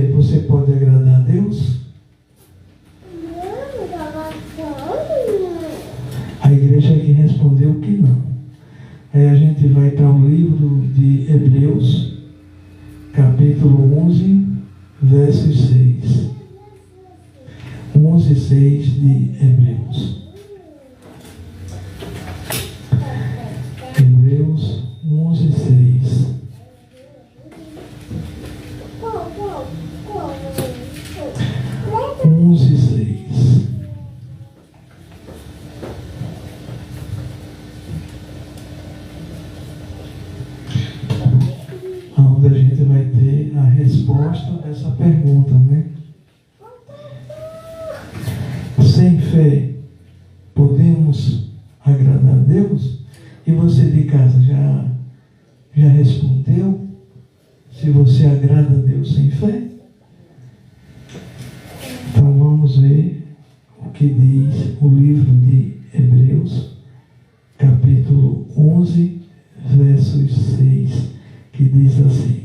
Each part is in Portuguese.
fé você pode agradar a Deus? A igreja aqui respondeu que não. Aí a gente vai para o livro de Hebreus, capítulo 11, versos 6. 11, 6 de Hebreus. Hebreus 11, 6. Onde a gente vai ter a resposta dessa pergunta, né? Sem fé, podemos agradar a Deus? E você de casa já respondeu? Se você agrada a Deus sem fé? Então vamos ver o que diz o livro de Hebreus, capítulo 11, versos 6, que diz assim: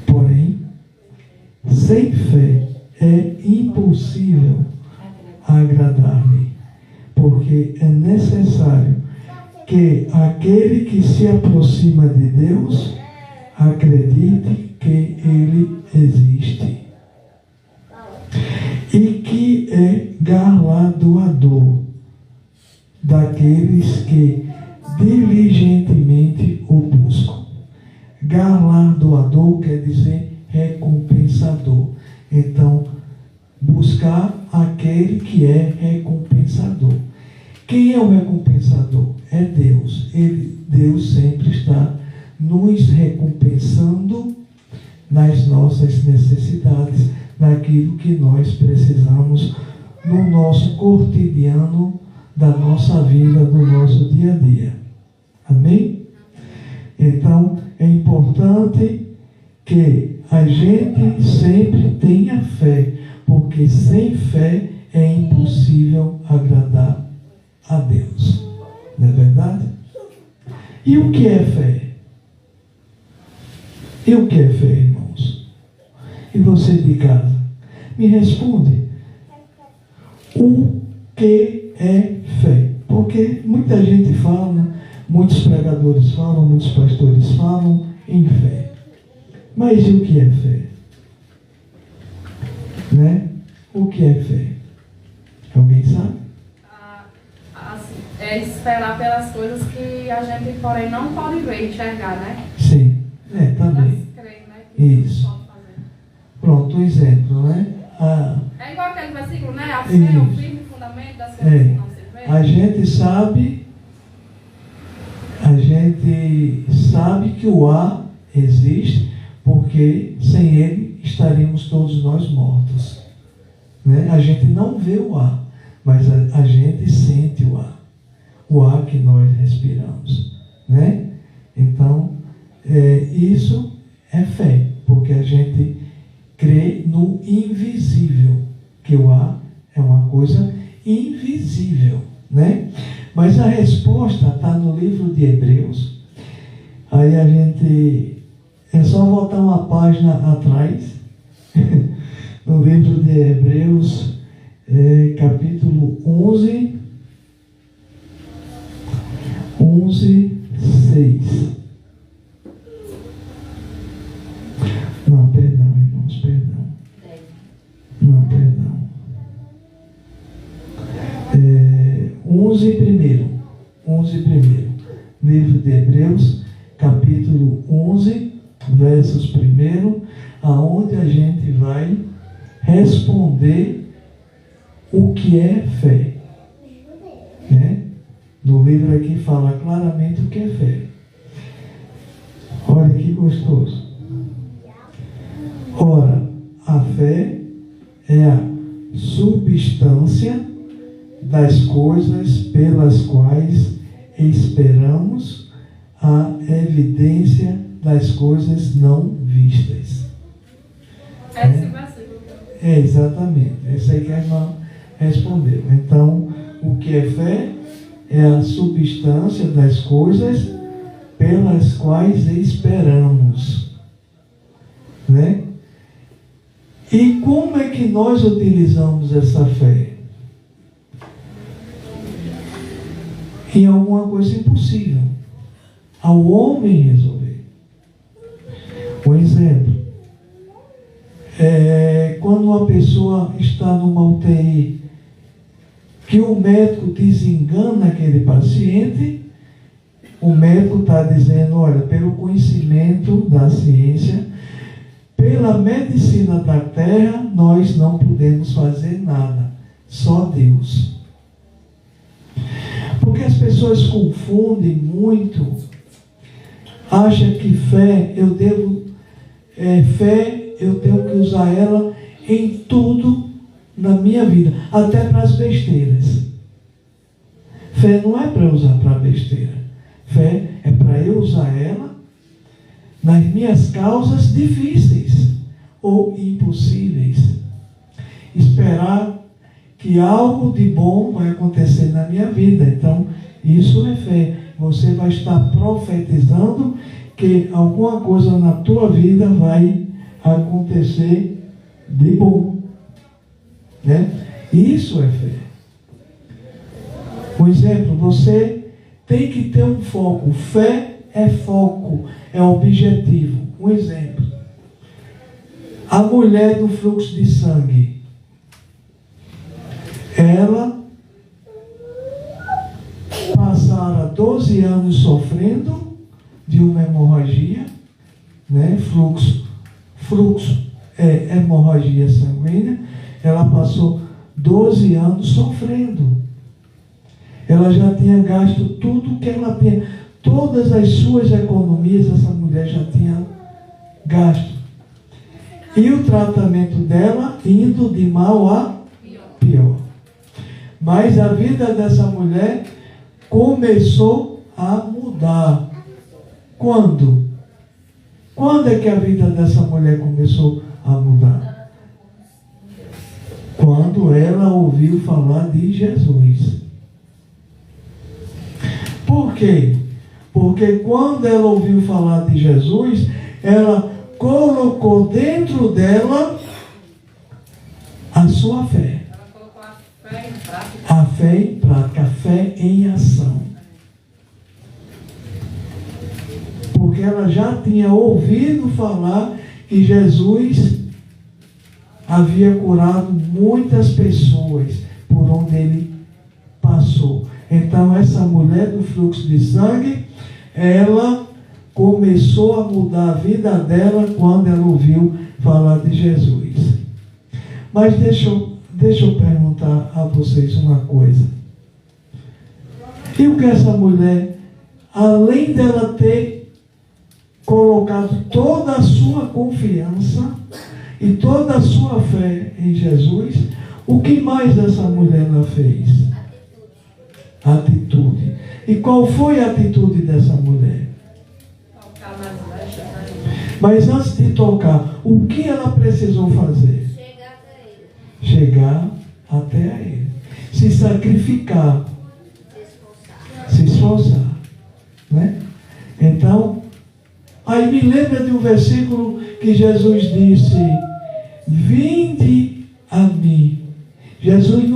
porém, sem fé é impossível agradar-lhe, porque é necessário que aquele que se aproxima de Deus acredite que Ele existe e que é galardoador daqueles que diligentemente o buscam. Galardoador quer dizer recompensador. Então, buscar aquele que é recompensador. Quem é o recompensador? É Deus. Deus sempre está nos recompensando nas nossas necessidades, naquilo que nós precisamos no nosso cotidiano, da nossa vida, do nosso dia a dia. Amém? Então, é importante que a gente sempre tenha fé, porque sem fé é impossível agradar a Deus. Não é verdade? E o que é fé? E o que é fé, irmãos? E você de casa, me responde. O que é fé? Porque muita gente fala, muitos pregadores falam, muitos pastores falam em fé. Mas e o que é fé? Né? O que é fé? Alguém sabe? É esperar pelas coisas que a gente, porém, não pode ver, enxergar, né? Sim, também. Creio, né? Isso. Pronto, um exemplo, né? É igual aquele versículo, né? A fé é o firme fundamento das coisas que não se vê. A gente sabe que o ar existe, porque sem ele estaríamos todos nós mortos. Né? A gente não vê o ar, mas a gente sente o ar. O ar que nós respiramos. Né? Então, isso é fé, porque a gente crê no invisível, que o ar é uma coisa invisível, né? Mas a resposta está no livro de Hebreus. Aí a gente, é só voltar uma página atrás, no livro de Hebreus, capítulo 11, 6. Não, perdão, irmãos, perdão. Não, perdão. 11 primeiro. Livro de Hebreus, capítulo 11, versos 1, aonde a gente vai responder o que é fé. Né? No livro aqui fala claramente o que é fé. Olha que gostoso. Ora, a fé é a substância das coisas pelas quais esperamos, a evidência das coisas não vistas. Esse versículo. Exatamente. Esse aí que a irmã respondeu. Então, o que é fé? É a substância das coisas pelas quais esperamos. Né? E como é que nós utilizamos essa fé? Em alguma coisa impossível ao homem resolver. Um exemplo, quando uma pessoa está numa UTI, que o médico desengana aquele paciente, o médico está dizendo, olha, pelo conhecimento da ciência, pela medicina da terra, nós não podemos fazer nada, só Deus. Porque as pessoas confundem muito, acham que fé, eu tenho que usar ela em tudo na minha vida, até para as besteiras. Fé não é para usar para besteira. Fé é para eu usar ela nas minhas causas difíceis ou impossíveis. Esperar que algo de bom vai acontecer na minha vida. Então, isso é fé. Você vai estar profetizando que alguma coisa na tua vida vai acontecer de bom. Né? Isso é fé. Por exemplo, você tem que ter um foco. Fé é foco, é objetivo. Um exemplo. A mulher do fluxo de sangue. Ela passara 12 anos sofrendo de uma hemorragia, né? Fluxo é hemorragia sanguínea. Ela passou 12 anos sofrendo. Ela já tinha gasto tudo que ela tinha, todas as suas economias, essa mulher já tinha gasto. E o tratamento dela indo de mal a pior. Mas a vida dessa mulher começou a mudar. Quando? Quando é que a vida dessa mulher começou a mudar? Quando ela ouviu falar de Jesus. Por quê? Porque quando ela ouviu falar de Jesus, ela colocou dentro dela a sua fé. Ela colocou a fé em prática. A fé em prática, a fé em ação. Porque ela já tinha ouvido falar que Jesus havia curado muitas pessoas por onde ele passou. Então essa mulher do fluxo de sangue, ela começou a mudar a vida dela quando ela ouviu falar de Jesus. Mas deixa eu perguntar a vocês uma coisa. E o que essa mulher, além dela ter colocado toda a sua confiança e toda a sua fé em Jesus, o que mais essa mulher ela fez? Atitude. E qual foi a atitude dessa mulher? Tocar nas vestes. Mas antes de tocar, o que ela precisou fazer? Chegar até a ele. Se sacrificar. Se esforçar. Né? Então, aí me lembra de um versículo que Jesus disse: vinde a mim. Jesus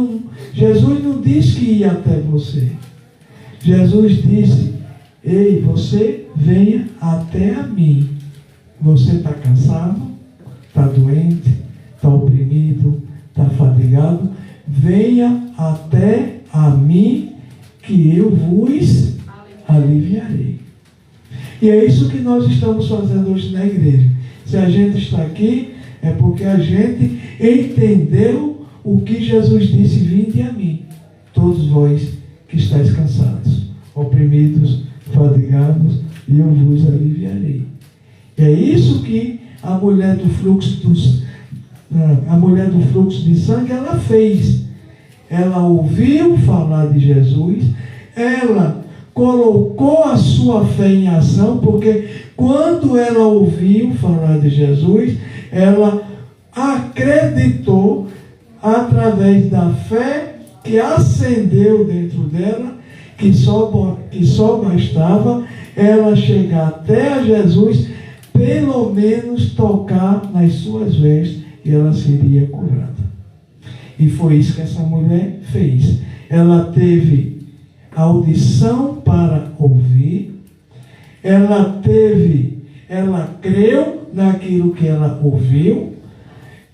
não disse que ia até você. Jesus disse: ei, você venha até a mim. Você está cansado? Está doente? Está oprimido? Está fadigado? Venha até a mim, que eu vos aliviarei. E é isso que nós estamos fazendo hoje na igreja. Se a gente está aqui, é porque a gente entendeu o que Jesus disse: vinde a mim, todos vós que estáis cansados, oprimidos, fadigados, e eu vos aliviarei. É isso que a mulher do fluxo de sangue, ela fez. Ela ouviu falar de Jesus, ela colocou a sua fé em ação, porque quando ela ouviu falar de Jesus, ela acreditou através da fé que acendeu dentro dela, que só bastava ela chegar até a Jesus, pelo menos tocar nas suas vestes, e ela seria curada. E foi isso que essa mulher fez. Ela teve audição para ouvir, ela creu naquilo que ela ouviu,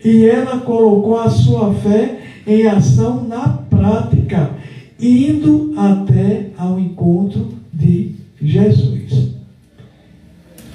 e ela colocou a sua fé em ação na prática, indo até ao encontro de Jesus.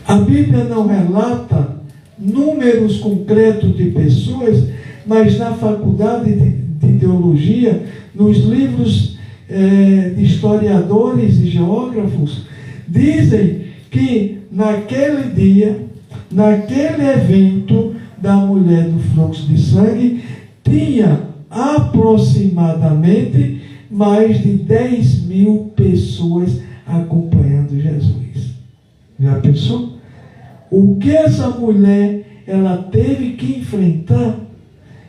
A Bíblia não relata números concretos de pessoas, mas na faculdade de teologia, nos livros de historiadores e geógrafos, dizem que naquele dia, naquele evento da mulher do fluxo de sangue, tinha aproximadamente mais de 10.000 pessoas acompanhando Jesus. Já pensou? O que essa mulher ela teve que enfrentar?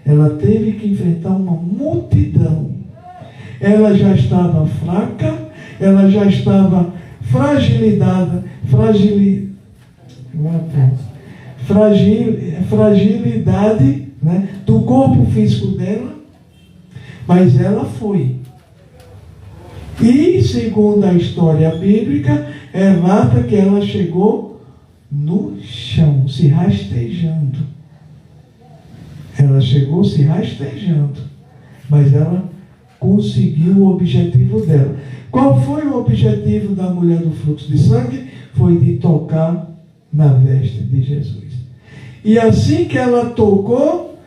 Ela teve que enfrentar uma multidão. Ela já estava fraca, ela já estava fragilidade, né, do corpo físico dela, mas ela foi. E, segundo a história bíblica, relata que ela chegou no chão, se rastejando. Ela chegou se rastejando, mas ela conseguiu o objetivo dela. Qual foi o objetivo da mulher do fluxo de sangue? Foi de tocar na veste de Jesus. E assim que ela tocou,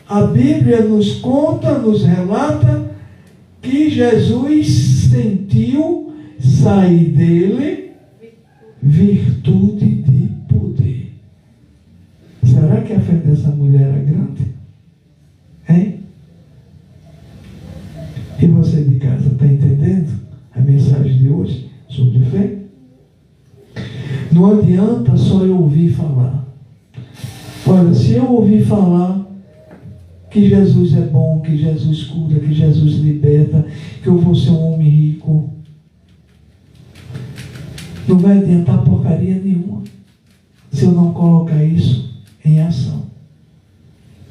a Bíblia nos conta, nos relata, que Jesus sentiu sair dele virtude de poder. Será que a fé dessa mulher era grande? Hein? E você de casa, está entendendo a mensagem de hoje sobre fé? Não adianta só eu ouvir falar. Olha, se eu ouvir falar que Jesus é bom, que Jesus cura, que Jesus liberta, que eu vou ser um homem rico, não vai adiantar porcaria nenhuma se eu não colocar isso em ação,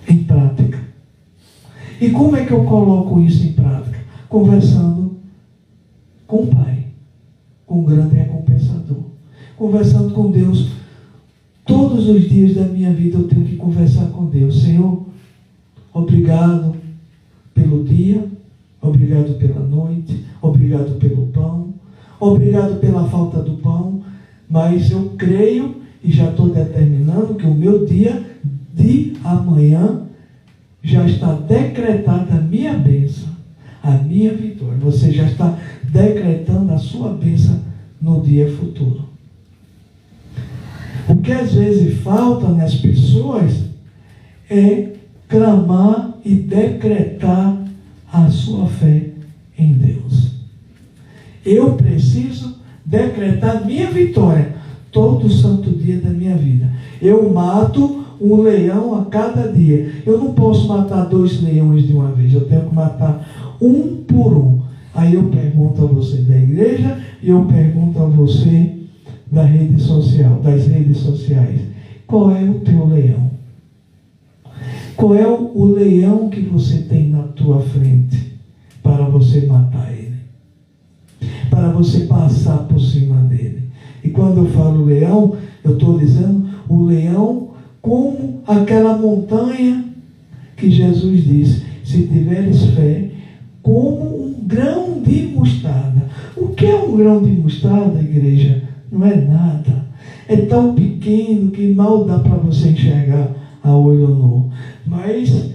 em prática. E como é que eu coloco isso em prática? Conversando com o Pai, com o grande recompensador, conversando com Deus. Todos os dias da minha vida eu tenho que conversar com Deus. Senhor, obrigado pelo dia, obrigado pela noite, obrigado pelo pão, obrigado pela falta do pão, mas eu creio e já estou determinando que o meu dia de amanhã já está decretada a minha bênção, a minha vitória. Você já está decretando a sua bênção no dia futuro. O que às vezes falta nas pessoas é clamar e decretar a sua fé em Deus. Eu preciso decretar minha vitória todo santo dia da minha vida. Eu mato um leão a cada dia. Eu não posso matar 2 leões de uma vez. Eu tenho que matar um por um. Aí eu pergunto a você da igreja e eu pergunto a você das redes sociais. Qual é o teu leão? Qual é o leão que você tem na tua frente para você matar ele? Para você passar por cima dele? E quando eu falo leão, eu estou dizendo o leão como aquela montanha que Jesus disse, se tiveres fé, como um grão de mostarda. O que é um grão de mostarda, igreja? Não é nada. É tão pequeno que mal dá para você enxergar a olho nu. Mas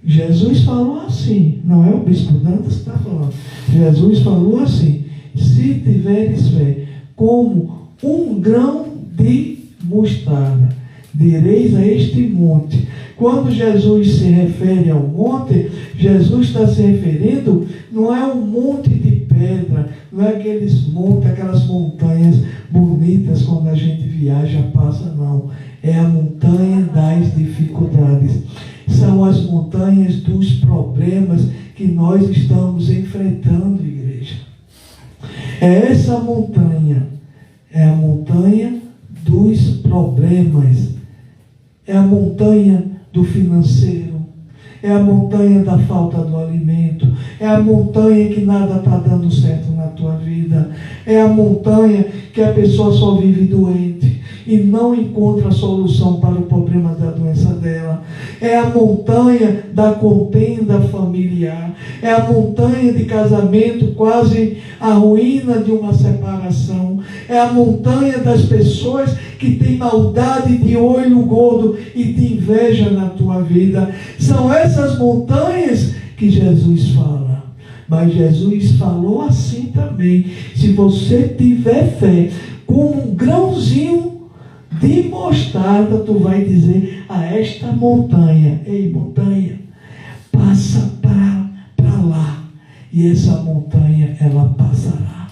Jesus falou assim, não é o bispo Dantas que está falando. Jesus falou assim, se tiveres fé, como um grão de mostarda, direis a este monte. Quando Jesus se refere ao monte, Jesus está se referindo, não é um monte de pedra, não é aqueles montes, aquelas montanhas bonitas quando a gente viaja, passa, não. É a montanha das dificuldades. São as montanhas dos problemas que nós estamos enfrentando, igreja. É essa montanha, é a montanha dos problemas, é a montanha do financeiro, é a montanha da falta do alimento, é a montanha que nada está dando certo na tua vida, é a montanha que a pessoa só vive doente e não encontra solução para o problema da doença dela, é a montanha da contenda familiar, é a montanha de casamento, quase a ruína de uma separação, é a montanha das pessoas que têm maldade de olho gordo e de inveja na tua vida. São essas montanhas que Jesus fala. Mas Jesus falou assim também: se você tiver fé, como um grãozinho de mostarda, tu vai dizer a esta montanha: ei, montanha, passa para lá, e essa montanha ela passará.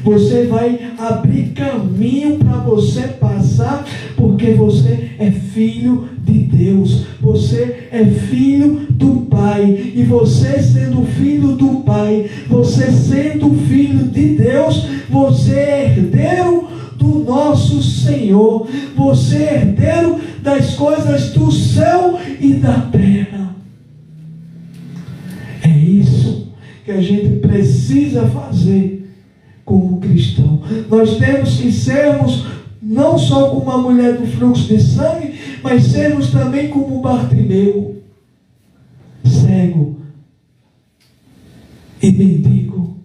Você vai abrir caminho para você passar, porque você é filho de Deus, você é filho do Pai, e você sendo filho do Pai, você sendo filho de Deus, você é herdeiro do nosso Senhor, você é herdeiro das coisas do céu e da terra. É isso que a gente precisa fazer como cristão. Nós temos que sermos não só como a mulher do fluxo de sangue, mas sermos também como Bartimeu, cego e mendigo.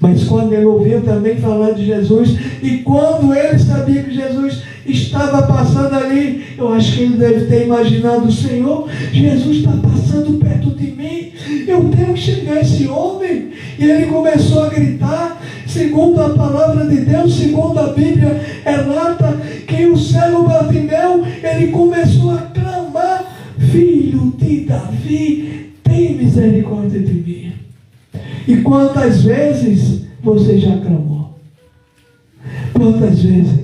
Mas quando ele ouviu também falar de Jesus, e quando ele sabia que Jesus estava passando ali, eu acho que ele deve ter imaginado: Senhor, Jesus está passando perto de mim, eu tenho que chegar a esse homem. E ele começou a gritar, segundo a palavra de Deus, segundo a Bíblia relata, que o cego Bartimeu, ele começou a clamar: filho de Davi, tem misericórdia de mim. E quantas vezes você já clamou? Quantas vezes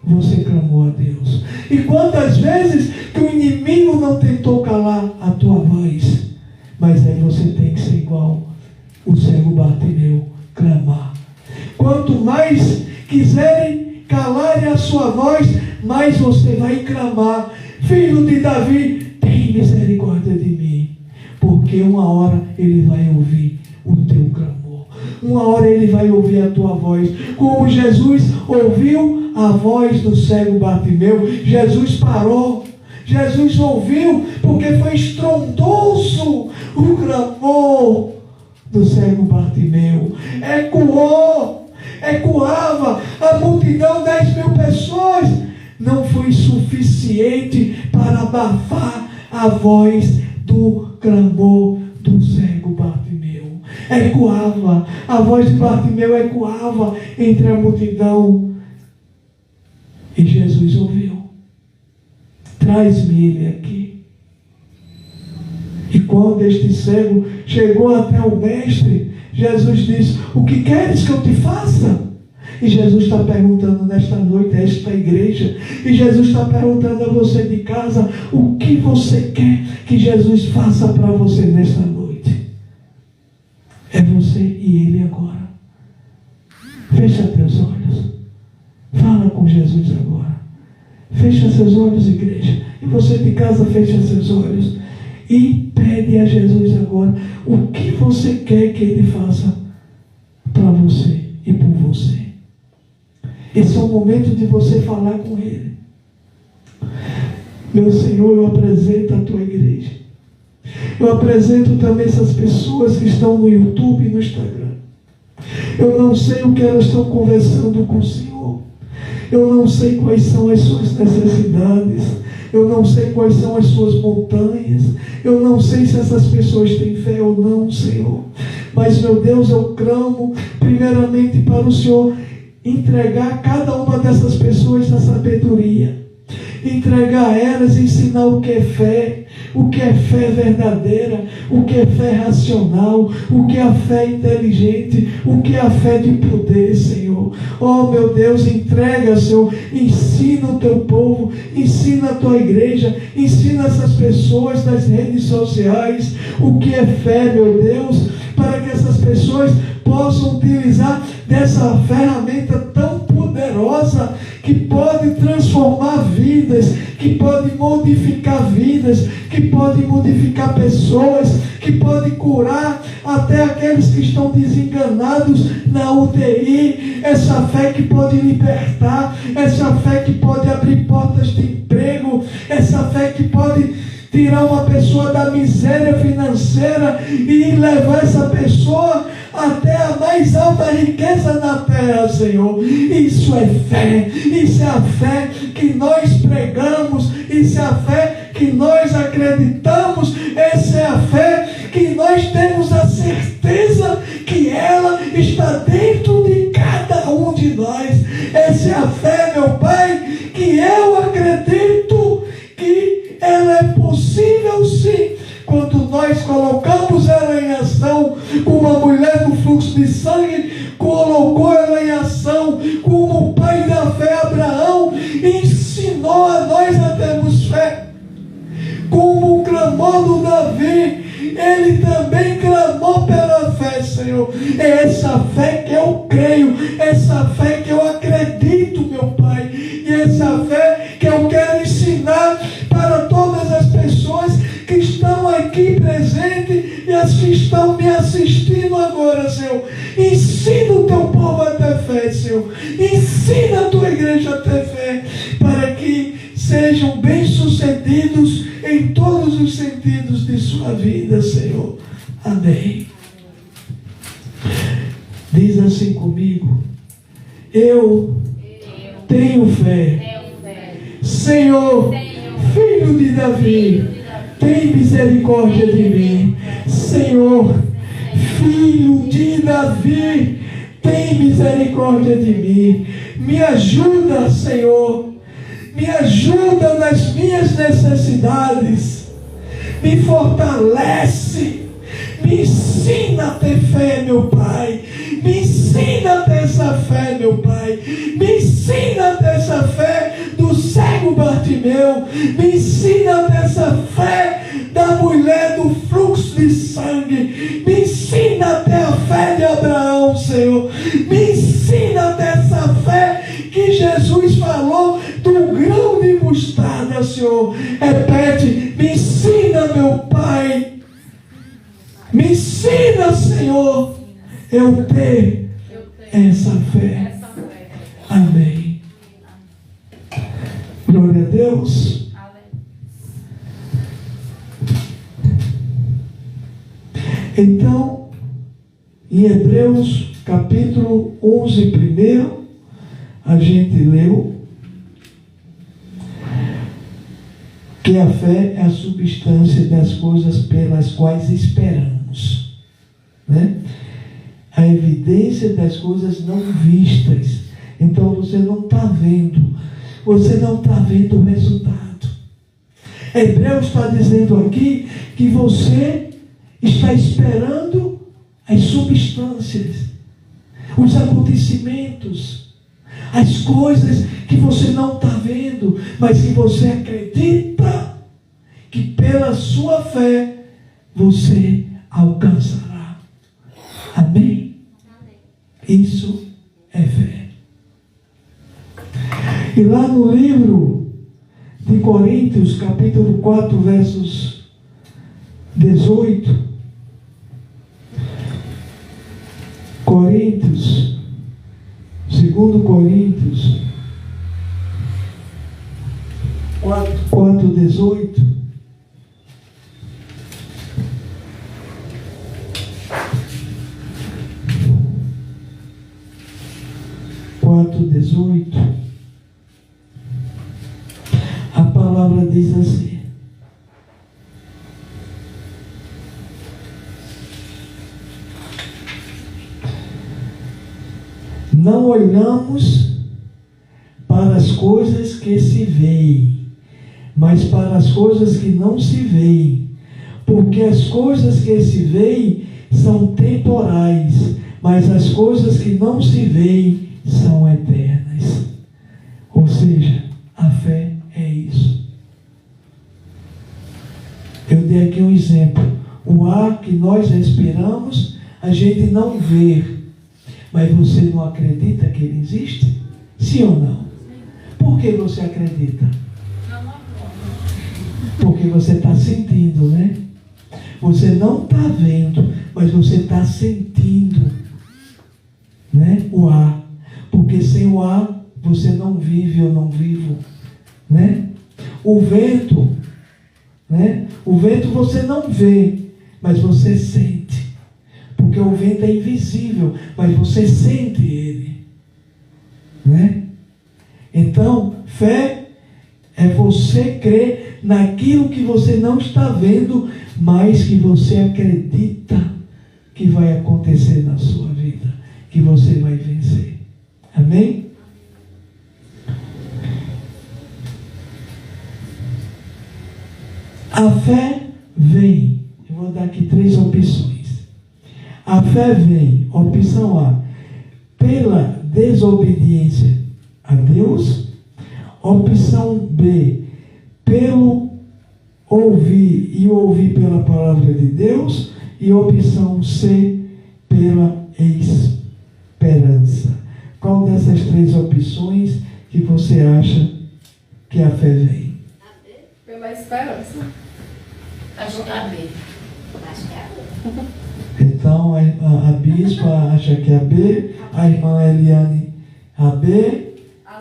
você clamou a Deus? E quantas vezes que o inimigo não tentou calar a tua voz? Mas aí você tem que ser igual o cego Bartimeu, clamar. Quanto mais quiserem calar a sua voz, mais você vai clamar: filho de Davi, tem misericórdia de mim. Porque uma hora ele vai ouvir o teu clamor, uma hora ele vai ouvir a tua voz. Como Jesus ouviu a voz do cego Bartimeu, Jesus parou, Jesus ouviu, porque foi estrondoso o clamor do cego Bartimeu, ecoava a multidão, 10.000 pessoas, não foi suficiente para abafar a voz do clamor do cego Bartimeu. Ecoava, a voz de Bartimeu ecoava entre a multidão, e Jesus ouviu: traz-me ele aqui. E quando este cego chegou até o mestre, Jesus disse: o que queres que eu te faça? E Jesus está perguntando nesta noite a esta igreja, e Jesus está perguntando a você de casa: o que você quer que Jesus faça para você nesta noite? É você e ele agora. Fecha teus olhos, fala com Jesus agora. Fecha seus olhos, igreja, e você de casa fecha seus olhos e pede a Jesus agora o que você quer que ele faça para você e por você. Esse é o momento de você falar com ele. Meu Senhor, eu apresento a tua igreja. Eu apresento também essas pessoas que estão no YouTube e no Instagram. Eu não sei o que elas estão conversando com o Senhor. Eu não sei quais são as suas necessidades. Eu não sei quais são as suas montanhas. Eu não sei se essas pessoas têm fé ou não, Senhor. Mas, meu Deus, eu clamo primeiramente para o Senhor entregar a cada uma dessas pessoas a sabedoria. Entregar a elas, ensinar o que é fé verdadeira, o que é fé racional, o que é a fé inteligente, o que é a fé de poder, Senhor. Oh, meu Deus, entrega, Senhor, ensina o teu povo, ensina a tua igreja, ensina essas pessoas nas redes sociais o que é fé, meu Deus, para que essas pessoas possam utilizar dessa ferramenta tão poderosa que pode transformar vidas, que pode modificar vidas, que pode modificar pessoas, que pode curar até aqueles que estão desenganados na UTI. Essa fé que pode libertar, essa fé que pode abrir portas de emprego, essa fé que pode tirar uma pessoa da miséria financeira e levar essa pessoa até a mais alta riqueza na terra, Senhor. Isso é fé, isso é a fé que nós pregamos, isso é a fé que nós acreditamos, essa é a fé que nós temos a certeza que ela está dentro de cada um de nós. Essa é a fé, meu Pai, que eu acredito que ela é possível sim, quando nós colocamos ela em ação, como a mulher do fluxo de sangue colocou ela em ação, como o pai da fé Abraão ensinou a nós a termos fé, como o clamor do Davi, ele também clamou pela fé, Senhor. É essa fé que eu creio, essa fé que eu acredito, meu Pai, e essa fé que eu quero ensinar para todas as pessoas que estão aqui presentes e as que estão me assistindo agora, Senhor. Ensina o teu povo a ter fé, Senhor. Ensina a tua igreja a ter fé, para que sejam bem-sucedidos em todos os sentidos de sua vida, Senhor. Amém. Diz assim comigo: eu tenho fé. Senhor, Filho de Davi, tem misericórdia de mim. Senhor, Filho de Davi, tem misericórdia de mim. Me ajuda, Senhor. Me ajuda nas minhas necessidades. Me fortalece. Me ensina a ter fé, meu Pai. Me ensina a ter essa fé, meu Pai. Me ensina a ter essa fé do cego Bartimeu. Me ensina a ter essa fé da mulher do fluxo de sangue. Me ensina a ter a fé de Abraão, Senhor. Me ensina a ter essa fé que Jesus falou do grão de mostarda, Senhor. Repete: me ensina, meu Pai. Me ensina, Senhor, eu ter essa fé. Amém. Glória a Deus. Então, em Hebreus capítulo 11 primeiro, a gente leu que a fé é a substância das coisas pelas quais esperamos, né? A evidência das coisas não vistas. Então você não está vendo, você não está vendo o resultado. Hebreus está dizendo aqui que você está esperando as substâncias, os acontecimentos, as coisas que você não está vendo, mas que você acredita que pela sua fé você alcançará. Amém? Isso é fé. E lá no livro de Coríntios, capítulo 4, versos 18, Coríntios, 2 Coríntios 4, 18. A palavra diz assim: não olhamos para as coisas que se veem, mas para as coisas que não se veem, porque as coisas que se veem são temporais, mas as coisas que não se veem são eternas. Ou seja, a fé é isso. Eu dei aqui um exemplo. O ar que nós respiramos, a gente não vê, mas você não acredita que ele existe? Sim ou não? que você acredita? Porque você está sentindo, né? Você não está vendo, mas você está sentindo, né? O ar. Porque sem o ar, você não vive, eu não vivo, né? O vento, né? O vento você não vê, mas você sente. Porque o vento é invisível, mas você sente ele, né? Então, fé é você crer naquilo que você não está vendo, mas que você acredita que vai acontecer na sua vida, que você vai vencer. Amém? A fé vem. Eu vou dar aqui 3 opções. A fé vem, opção A, pela desobediência a Deus. Opção B, pelo ouvir e ouvir pela palavra de Deus. E opção C, pela esperança. Qual dessas 3 opções que você acha que a fé vem? Pela esperança. Acho que é a B. Acho que é a B. Então, a bispa acha que é a B, a irmã Eliane a B,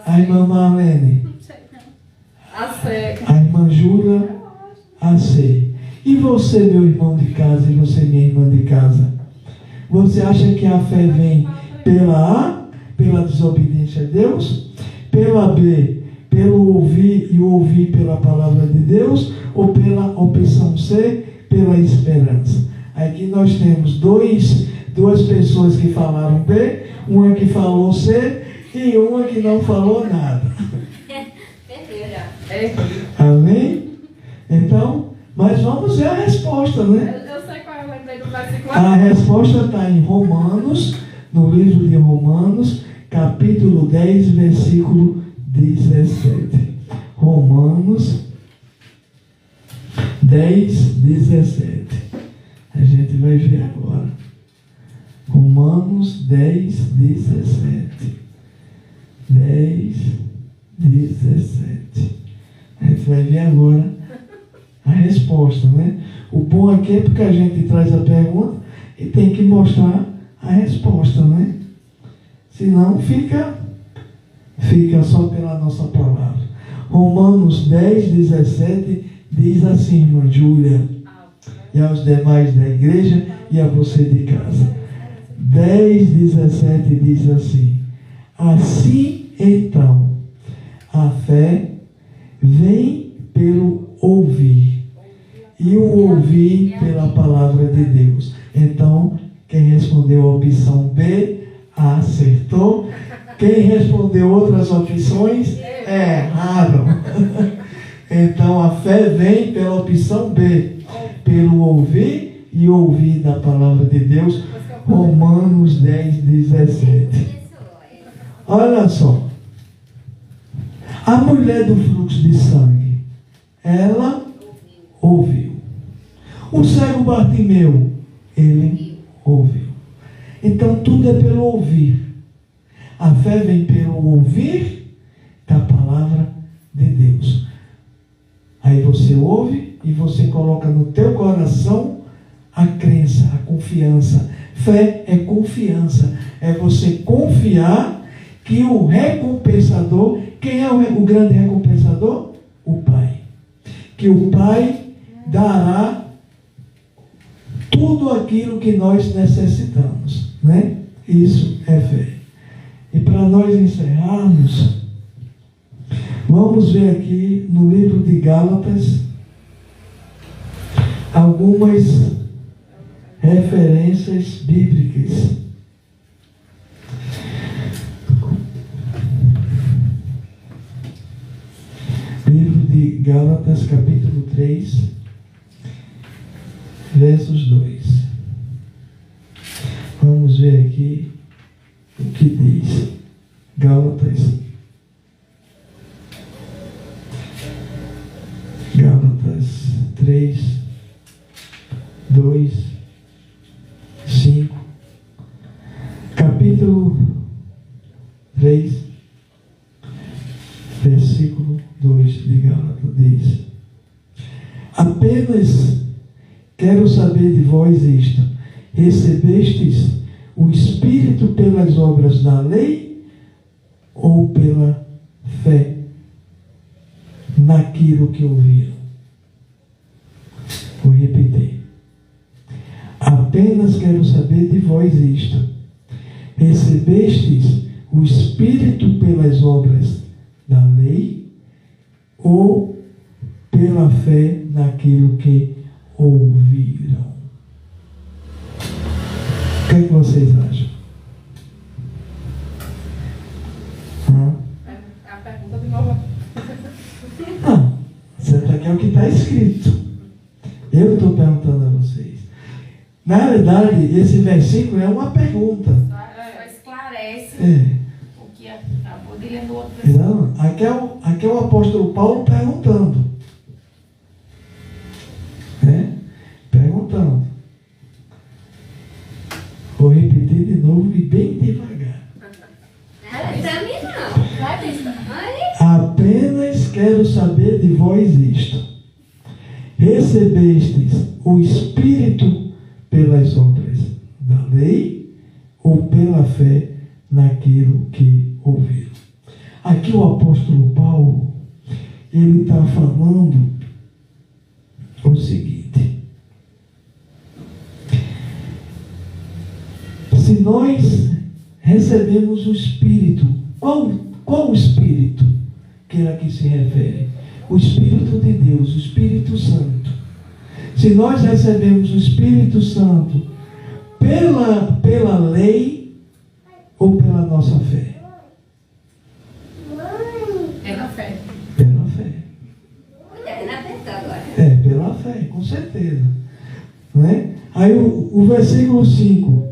a irmã Marlene, A C. a irmã Júlia a C. E você, meu irmão de casa, e você, minha irmã de casa? Você acha que a fé vem pela A, pela desobediência a Deus, pela B, pelo ouvir e ouvir pela palavra de Deus, ou pela opção C, pela esperança? Aqui nós temos duas pessoas que falaram B, uma que falou C e uma que não falou nada. Amém? Então, mas vamos ver a resposta, né? Eu sei qual eu lembrei do versículo. A resposta está em Romanos, no livro de Romanos, capítulo 10, versículo 17. Romanos 10, 17. A gente vai ver agora. Romanos 10, 17. 10, 17. A gente vai ver agora a resposta, né? O bom aqui é porque a gente traz a pergunta e tem que mostrar a resposta, né? Senão fica só pela nossa palavra. Romanos 10, 17 diz assim, irmã Júlia, e aos demais da igreja e a você de casa. 10, 17 diz assim: assim então, a fé vem pelo ouvir, e o ouvir pela palavra de Deus. Então, quem respondeu a opção B, acertou. Quem respondeu outras opções, erraram. Então, a fé vem pela opção B, pelo ouvir e ouvir da palavra de Deus. Romanos 10, 17. Olha só. A mulher do fluxo de sangue, ela ouviu. O cego Bartimeu, ele ouviu. Então, tudo é pelo ouvir. A fé vem pelo ouvir da palavra de Deus. Aí você ouve e você coloca no teu coração a crença, a confiança. Fé é confiança. É você confiar que o recompensador, quem é o grande recompensador? O Pai. Que o Pai dará tudo aquilo que nós necessitamos, né? Isso é fé. E para nós encerrarmos, vamos ver aqui no livro de Gálatas algumas referências bíblicas. Livro de Gálatas, capítulo 3, versos 2. Vamos ver aqui o que diz. Gálatas 3, 2, 5. Capítulo 3, versículo Apenas quero saber de vós isto: recebestes o Espírito pelas obras da lei ou pela fé naquilo que ouviram? Vou repetir. Apenas quero saber de vós isto: recebestes o Espírito pelas obras da lei ou pela fé naquilo que ouviram? O que é que vocês acham? A pergunta de novo. Não, certo aqui é o que está escrito. Eu estou perguntando a vocês. Na realidade, esse versículo é uma pergunta. Esclarece o que acabou de ler no outro versículo. Aqui é o apóstolo Paulo perguntando. Perguntando. Vou repetir de novo e bem devagar. Para mim não. Vai pensar. Apenas quero saber de vós isto: recebestes o Espírito pelas obras da lei ou pela fé naquilo que ouviram? Aqui o apóstolo Paulo, ele está falando o seguinte: se nós recebemos o Espírito, qual o Espírito que aqui se refere? O Espírito de Deus, o Espírito Santo. Se nós recebemos o Espírito Santo pela lei ou pela nossa fé? Pela fé. Pela fé. Pela fé, com certeza. Não é? Aí o versículo 5: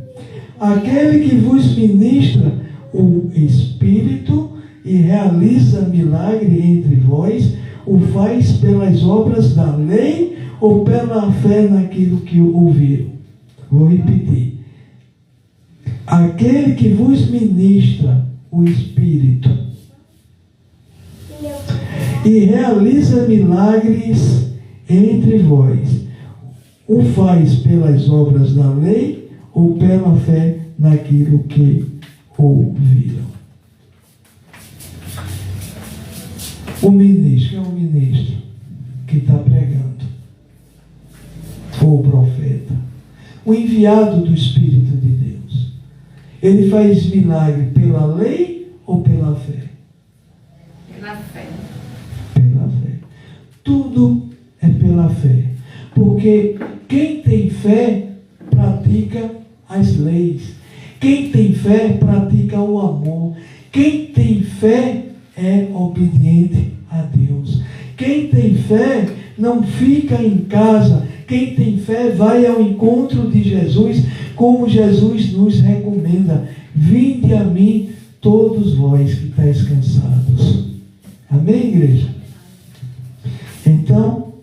aquele que vos ministra o Espírito e realiza milagre entre vós, o faz pelas obras da lei ou pela fé naquilo que ouviram? Vou repetir. Aquele que vos ministra o Espírito e realiza milagres entre vós, o faz pelas obras da lei ou pela fé naquilo que ouviram? O ministro, é o ministro que está pregando, ou o profeta, o enviado do Espírito de Deus. Ele faz milagre pela lei ou pela fé? Pela fé. Pela fé. Tudo é pela fé. Porque quem tem fé pratica as leis. Quem tem fé pratica o amor. Quem tem fé é obediente a Deus. Quem tem fé não fica em casa. Quem tem fé vai ao encontro de Jesus, como Jesus nos recomenda: vinde a mim todos vós que estáis cansados. Amém, igreja? Então,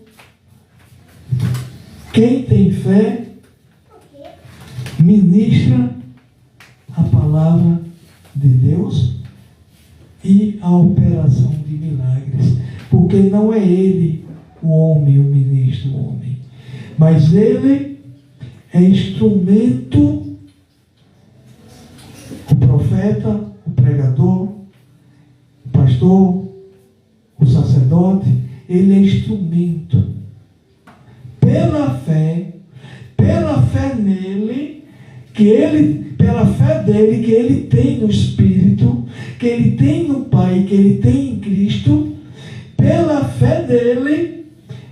quem tem fé ministra a palavra de Deus e a operação de milagres, porque não é ele o homem, o ministro, o homem, mas ele é instrumento. O profeta, o pregador, o pastor, o sacerdote, ele é instrumento. Pela fé nele, pela fé dele, que ele tem no Espírito, que ele tem no Pai, que ele tem em Cristo, pela fé dele,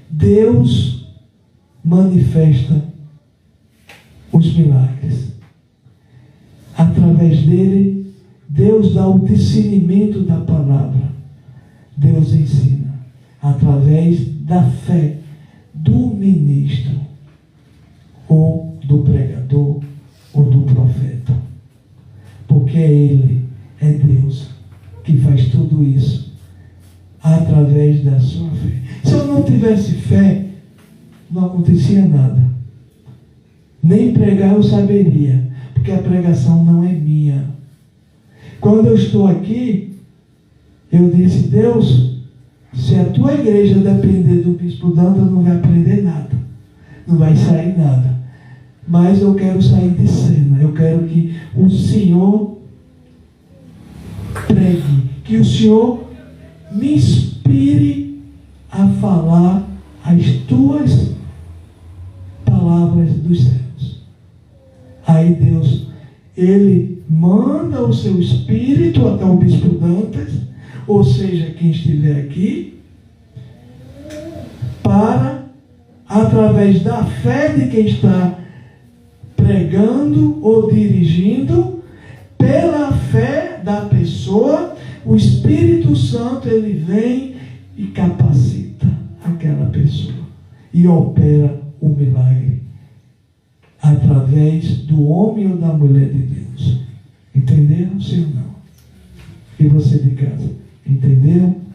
Deus manifesta os milagres. Através dele, Deus dá o discernimento da palavra. Deus ensina através da fé do ministro, ou do pregador, ou do profeta. Porque ele, é Deus, que faz tudo isso através da sua fé. Se eu não tivesse fé, não acontecia nada. Nem pregar eu saberia, porque a pregação não é minha. Quando eu estou aqui, eu disse: Deus, Se a tua igreja depender do bispo Danda, não vai aprender nada. Não vai sair nada. Mas eu quero sair de cena. Eu quero que o Senhor pregue. Que o Senhor me inspire a falar as tuas palavras dos céus. Aí Deus, Ele manda o seu Espírito até o bispo Dantas, ou seja, quem estiver aqui, para, através da fé de quem está pregando ou dirigindo, pela fé da pessoa, o Espírito Santo, ele vem e capacita aquela pessoa e opera o milagre através do homem ou da mulher de Deus. Entenderam, sim ou não? E você de casa, entenderam?